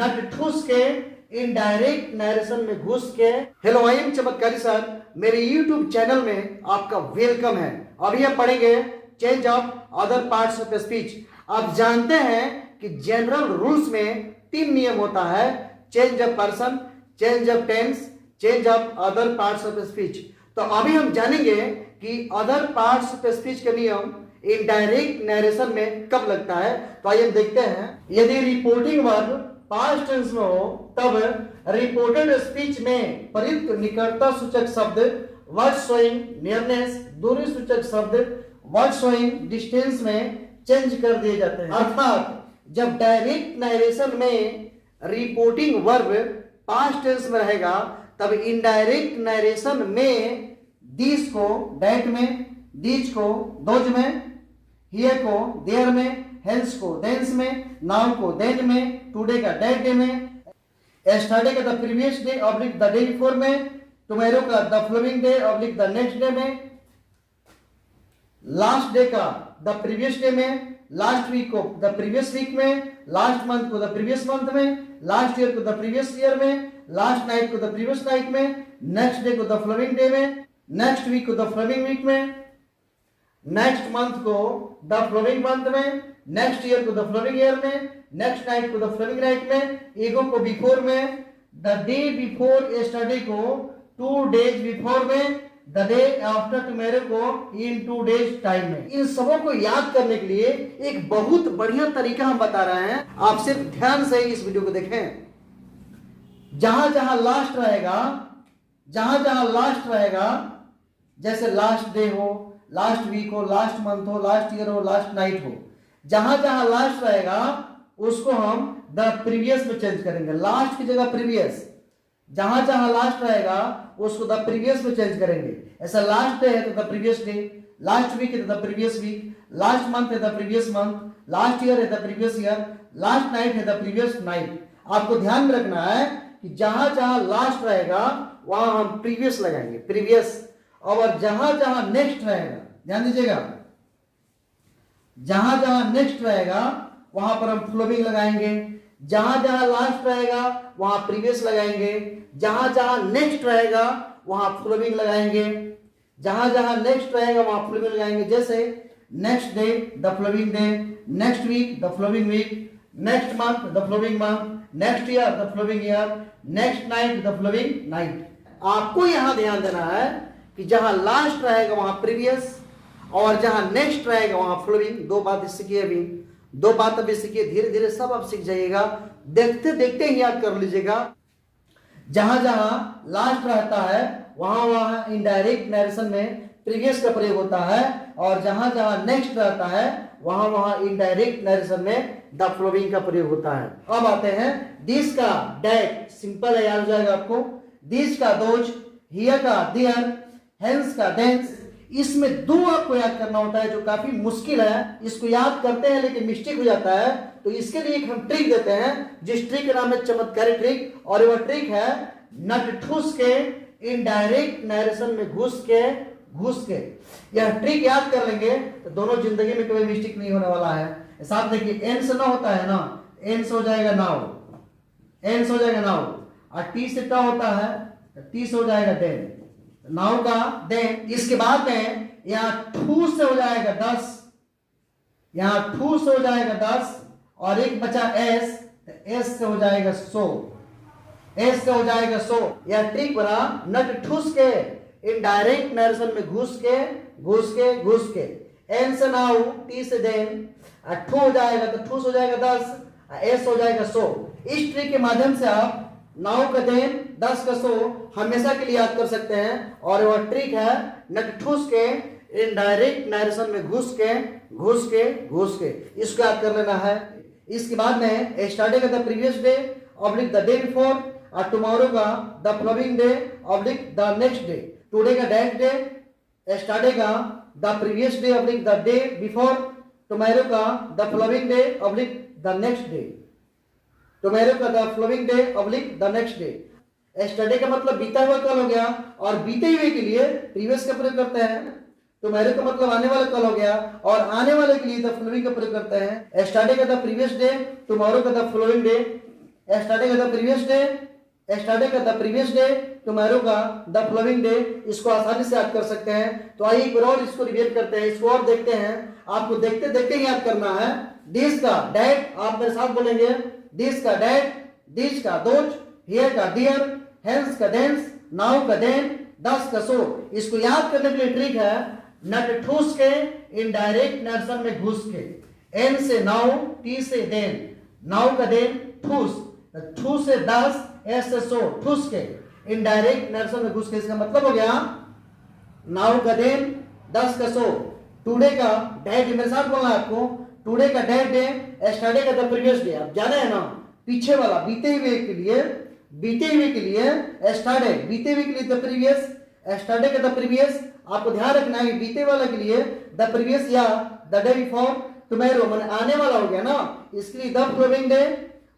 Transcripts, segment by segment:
नट ठूस के indirect narration में घुस के। हेलो, आई एम चमत्कारी सर, मेरे YouTube चैनल में आपका वेलकम है। अभी हम पढ़ेंगे change of other parts of speech. आप जानते हैं कि जनरल रूल्स में 3 नियम होता है: change of person, change of tense, change of other parts of speech. तो अभी हम जानेंगे कि अदर पार्ट्स ऑफ स्पीच के नियम इनडायरेक्ट नरेशन में कब लगता है। तो आइए हम देखते हैं। यदि रिपोर्टिंग वर्ब पास्ट टेंस में हो तब रिपोर्टेड स्पीच में प्रयुक्त निकटता सूचक शब्द वर्ड शोइंग नियरनेस, दूरी सूचक शब्द वर्ड शोइंग डिस्टेंस में चेंज कर दिए जाते हैं। अर्थात जब डायरेक्ट नरेशन में रिपोर्टिंग वर्ब पास्ट टेंस में रहेगा तब इनडायरेक्ट नरेशन में दिस को दैट में, दीज को दोज में, हियर को देयर में, हेंस को देंस में, नाउ को देन में, टुडे का दैट डे में, यस्टरडे का the previous day oblique the day before में, टुमारो का the following day oblique the next day में, लास्ट डे का द प्रीवियस डे में, लास्ट वीक को द प्रीवियस वीक में, लास्ट मंथ को द प्रीवियस मंथ में, लास्ट ईयर को द प्रीवियस ईयर में, लास्ट नाइट को द प्रीवियस नाइट में, नेक्स्ट डे को द फॉलोइंग डे में, नेक्स्ट वीक को द फॉलोइंग वीक में, नेक्स्ट मंथ को द फॉलोइंग मंथ में, नेक्स्ट ईयर को द फॉलोइंग ईयर में, नेक्स्ट नाइट को द फॉलोइंग नाइट में, ईगो को बिफोर में, द डे बिफोर यस्टरडे को 2 डेज बिफोर में, द डे आफ्टर टुमारो को इन 2 डेज टाइम में। इन सबों को याद करने के लिए एक बहुत बढ़िया तरीका हम बता रहे हैं। आप सिर्फ ध्यान से इस वीडियो को देखें। जहां जहां लास्ट रहेगा, जहां जहां लास्ट रहेगा, जैसे लास्ट डे हो, लास्ट वीक हो, लास्ट मंथ हो, लास्ट ईयर हो, लास्ट नाइट हो, जहां जहां लास्ट रहेगा उसको हम द प्रीवियस में चेंज करेंगे। लास्ट की जगह प्रीवियस। जहां जहां लास्ट रहेगा उसको द प्रीवियस में चेंज करेंगे। ऐसा लास्ट डे है तो the previous day, last week है तो the previous week, last month है the previous month, last year है the previous year, last night है द प्रीवियस नाइट। आपको ध्यान में रखना है कि जहां जहां लास्ट रहेगा वहां हम प्रीवियस लगाएंगे, प्रीवियस। और जहां जहां नेक्स्ट रहेगा, ध्यान दीजिएगा, जहां जहां नेक्स्ट रहेगा वहां पर हम फॉलोइंग लगाएंगे। जहां जहां लास्ट रहेगा वहां प्रीवियस लगाएंगे। जहां जहां नेक्स्ट रहेगा वहां फॉलोइंग लगाएंगे। जहां जहां नेक्स्ट रहेगा वहां फॉलोइंग लगाएंगे। जैसे next day the following day, next week the following week, next month the following month, next year the following year, next night the following night. आपको यहां ध्यान देना है कि जहां लास्ट रहेगा वहां प्रीवियस और जहां नेक्स्ट रहेगा वहां फॉलोइंग। 2 बात सीखिए, अभी 2 बात अभी सीखिए, धीरे धीरे सब आप सीख जाइएगा, देखते देखते ही याद कर लीजिएगा। जहां जहां लास्ट रहता है वहां वहां इनडायरेक्ट नरेशन में प्रीवियस का प्रयोग होता है और जहां जहां नेक्स्ट रहता है वहां वहां इनडायरेक्ट नरेशन में द फॉलोइंग का प्रयोग होता है। अब आते हैं दिस का दैट, सिंपल है, याद हो जाएगा आपको। दिस का दोज, हियर का देयर, हेंस का देंस। इसमें 2 आपको याद करना होता है जो काफी मुश्किल है। इसको याद करते हैं लेकिन मिस्टेक हो जाता है, तो इसके लिए एक हम ट्रिक देते हैं जिस ट्रिक का नाम है चमत्कारी ट्रिक। और वह ट्रिक है नट ठूस के इनडायरेक्ट नरेशन में घुस के। यह ट्रिक याद कर लेंगे तो दोनों जिंदगी में कोई मिस्टेक नहीं होने वाला है। साथ देखिए, एन से ना होता है ना, एन से हो जाएगा नाउ, एन से हो जाएगा नाउ, और टी से टा होता है, टी से हो जाएगा देन, नाउ का देन। इसके बाद में यहाँ ठूस से हो जाएगा 10, यहाँ ठूस से हो जाएगा 10 और एक बचा एस, एस से हो जाएगा 100, एस से हो जाएगा 100। यह ट्रिक बना नट ठूस के इनडायरेक्ट नरेशन में घुस के। एन से नाउ, टी से देन, ठू हो जाएगा तो ठूस हो जाएगा 10, एस हो जाएगा 100। इस ट्रिक के माध्यम से आप नाउ का देन 10 का 100 हमेशा के लिए याद कर सकते हैं। और वह ट्रिक है नट ठूस के इनडायरेक्ट नरेशन में घुस के। इसको याद कर लेना है। इसके बाद में यस्टरडे का the previous day oblique the day before और टुमारो का the following day oblique the next day, today का दैट डे, यस्टरडे का the previous day oblique the day before, tomorrow का the following day oblique the next day, tomorrow का the following day oblique the next day. Yesterday का मतलब बीता हुआ कल हो गया और बीते हुए के लिए प्रीवियस का प्रयोग करते हैं। टुमारो का मतलब आने वाला कल हो गया और आने वाले के लिए द फॉलोइंग का प्रयोग करते हैं। यस्टरडे का द प्रीवियस डे, टुमारो का द फॉलोइंग डे, yesterday का द प्रीवियस डे, yesterday का द प्रीवियस डे, टुमारो का द फॉलोइंग डे। इसको आसानी से याद कर सकते हैं। तो आइए एक बार और इसको रिवील करते हैं, इसको और देखते हैं। आपको देखते देखते ही याद करना है। दिस का डैट, आप मेरे साथ बोलेंगे, दिस का डैट, दिस का दोज, हियर का डियर, हेंस का देंस, नाउ का देन, दस का सो। इसको याद करने के लिए ट्रिक है, नट ठूस के, इनडायरेक्ट नर्सन में घुस के। एन से नाउ, टी से देन, नाउ का देन, ठूस, ठूस से दस, एस से सो, ठूस के, इनडायरेक्ट नर्सन में घुस के। इसका मतलब हो गया नाउ का देन, दस का सो। टुडे का डेट, मेरे साथ बोलना है आपको, टुडे का डेट डे, एस्टरडे का द प्रीवियस डे। आप जाने है ना, पीछे वाला बीते हुए के लिए, बीते हुए के लिए एस्टरडे, बीते हुए के लिए द प्रीवियस, एस्टरडे का द प्रीवियस। आपको ध्यान रखना है बीते वाला के लिए द प्रीवियस या द डे बिफोर, टुमारो माने आने वाला हो गया ना, इसके लिए the following day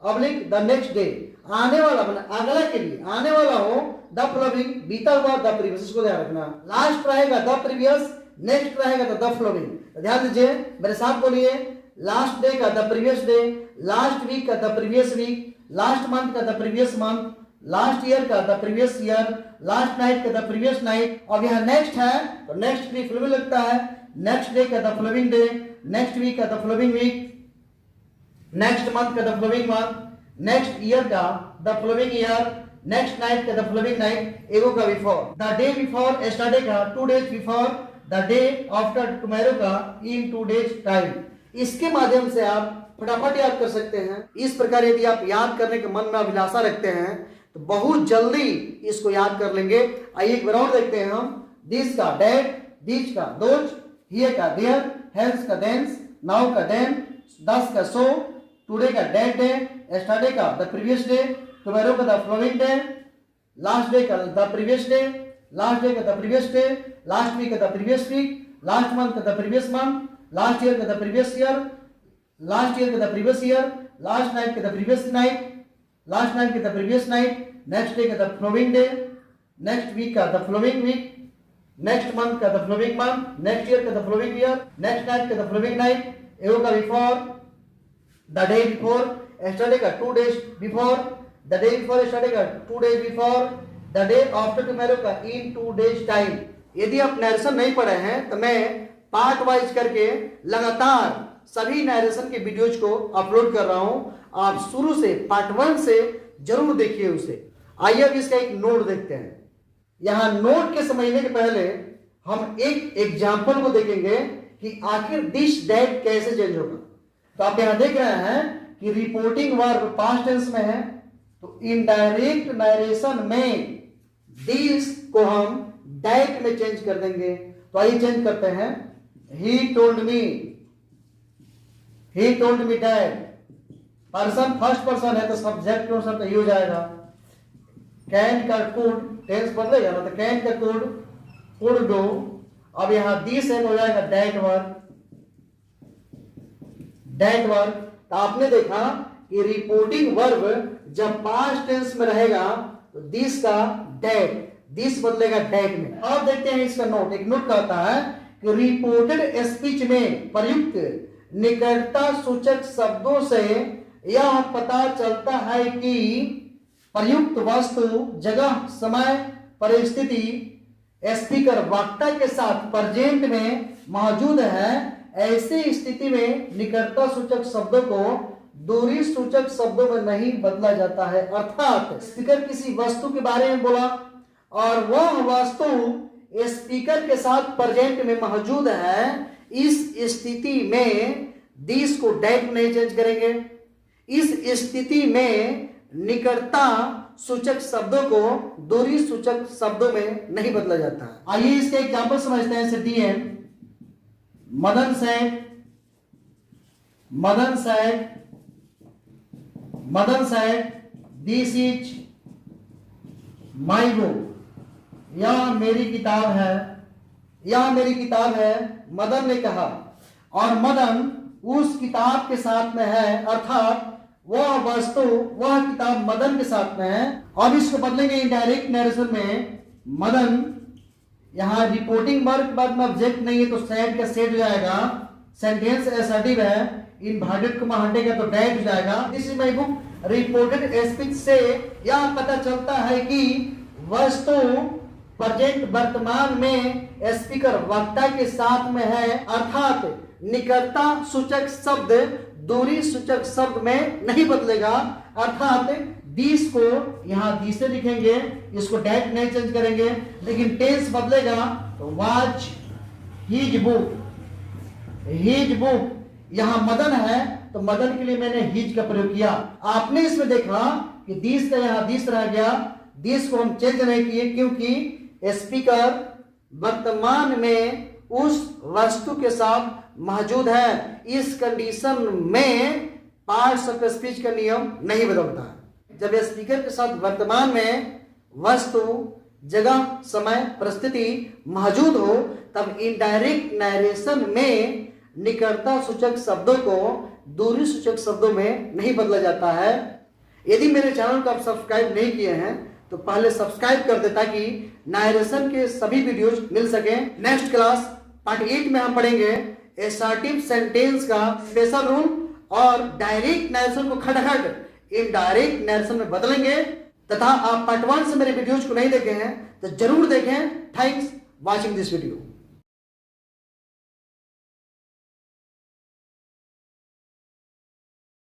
oblique the next day. आने वाला माने अगला के लिए आने वाला हो द फॉलोइंग, बीता हुआ द प्रीवियस, इसको ध्यान रखना। लास्ट रहेगा द प्रीवियस, नेक्स्ट रहेगा द फॉलोइंग। ध्यान दीजिए, मेरे साथ बोलिए, लास्ट डे का the previous day, last week का the previous week, last month का the previous month, last year का the previous year, last night का द प्रीवियस नाइट। अब यहाँ नेक्स्ट है तो नेक्स्ट भी फॉलोइंग लगता है, नेक्स्ट डे का the following day, next week का the following week, next month का the following month, next year का the following year, next night का द फॉलोइंग नाइट, एगो का before, the day before yesterday का 2 days before, the day after tomorrow का in 2 days time. इसके माध्यम से आप फटाफट याद कर सकते हैं। इस प्रकार यदि आप याद करने के मन में अभिलाषा रखते हैं तो बहुत जल्दी इसको याद कर लेंगे। आइए एक बार और देखते हैं हम। दिस का डेट, दिस का दोज, हियर का देयर, हेंस का देंस, नाउ का देन, दस का सो, टुडे का डेट डे, एस्टरडे का द प्रीवियस डे, टुमारो का the following day, last day का the previous day, last day का the previous day, last week का the previous week, last month का the previous month, last year का the previous year, last year का the previous year, last night का the previous night, last night का the previous night, next day का the following day, next week का the following week, next month का the following month, next year का the following year, next night का the following night, ago का before, the day before, yesterday का 2 days before, the day before yesterday का 2 days before, the day after tomorrow का in 2 days time. यदि आप narration नहीं पढ़े हैं तो मैं पार्ट वाइज करके लगातार सभी नरेशन के वीडियोज को अपलोड कर रहा हूं। आप शुरू से पार्ट 1 से जरूर देखिए उसे। आइए अब इसका एक नोट देखते हैं। यहां नोट के समझने के पहले हम एक एग्जाम्पल को देखेंगे कि आखिर दिस दैट कैसे चेंज होगा। तो आप यहां देख रहे हैं कि रिपोर्टिंग वर्ब पास्ट टेंस में है, तो इनडायरेक्ट नरेशन में दिस को हम दैट में चेंज कर देंगे। तो आइए चेंज करते हैं। He told me that, person first person है तो सब्जेक्ट के अनुसार ही हो जाएगा। कैन का कुड टेंस बदलेगा ना, तो कैन का कुड डू। अब यहां दिस है तो हो जाएगा दैट वर्ब। तो आपने देखा कि रिपोर्टिंग वर्ब जब पास्ट टेंस में रहेगा तो दिस का दैट, दिस बदलेगा दैट में। अब देखते हैं इसका नोट। एक नोट कहता है कि रिपोर्टेड स्पीच में प्रयुक्त निकटता सूचक शब्दों से यह पता चलता है कि प्रयुक्त वस्तु, जगह, समय, परिस्थिति स्पीकर वक्ता के साथ प्रेजेंट में मौजूद है। ऐसी स्थिति में निकटता सूचक शब्दों को दूरी सूचक शब्दों में नहीं बदला जाता है। अर्थात स्पीकर किसी वस्तु के बारे में बोला और वह वस्तु स्पीकर के साथ प्रेजेंट में मौजूद है, इस स्थिति में दिस को दैट नहीं चेंज करेंगे। इस स्थिति में निकटता सूचक शब्दों को दूरी सूचक शब्दों में नहीं बदला जाता। आइए इसके एग्जांपल समझते हैं। D N Madan said this is my book, यह मेरी किताब है, मदन ने कहा। और मदन उस किताब के साथ में है, अर्थात वह वस्तु, वह किताब मदन के साथ में है। अब इसको बदलेंगे इनडायरेक्ट नरेशन में। मदन, यहां रिपोर्टिंग वर्ब के बाद में ऑब्जेक्ट नहीं है तो सैड का सेड हो जाएगा। सेंटेंस असर्टिव है, इनवर्टेड कॉमा हटेगा तो डेट हो जाएगा। This is my book reported speech से यह पता चलता है कि वस्तु प्रेजेंट वर्तमान में स्पीकर वक्ता के साथ में है, अर्थात निकटता सूचक शब्द दूरी सूचक शब्द में नहीं बदलेगा, अर्थात दिस को यहां दी से लिखेंगे, इसको डेट नहीं चेंज करेंगे, लेकिन टेंस बदलेगा तो was his book, his book. यहां मदन है तो मदन के लिए मैंने हिज का प्रयोग किया। आपने इसमें देखा कि दिस का यहां दिस रह गया, दिस को हम चेंज नहीं किए क्योंकि स्पीकर वर्तमान में उस वस्तु के साथ मौजूद है। इस कंडीशन में पार्ट्स ऑफ स्पीच का नियम नहीं बदलता है। जब स्पीकर के साथ वर्तमान में वस्तु, जगह, समय, परिस्थिति मौजूद हो तब इनडायरेक्ट नरेशन में निकटता सूचक शब्दों को दूरी सूचक शब्दों में नहीं बदला जाता है। यदि मेरे चैनल को आप सब्सक्राइब नहीं किए हैं तो पहले सब्सक्राइब कर दे ताकि नरेशन के सभी वीडियोज मिल सके। नेक्स्ट क्लास पार्ट 8 में हम पढ़ेंगे असर्टिव सेंटेंस का स्पेशल रूल और डायरेक्ट नरेशन को खटखट इनडायरेक्ट नरेशन में बदलेंगे। तथा आप पार्ट 1 से मेरे वीडियोज को नहीं देखे हैं तो जरूर देखें। Thanks watching this video.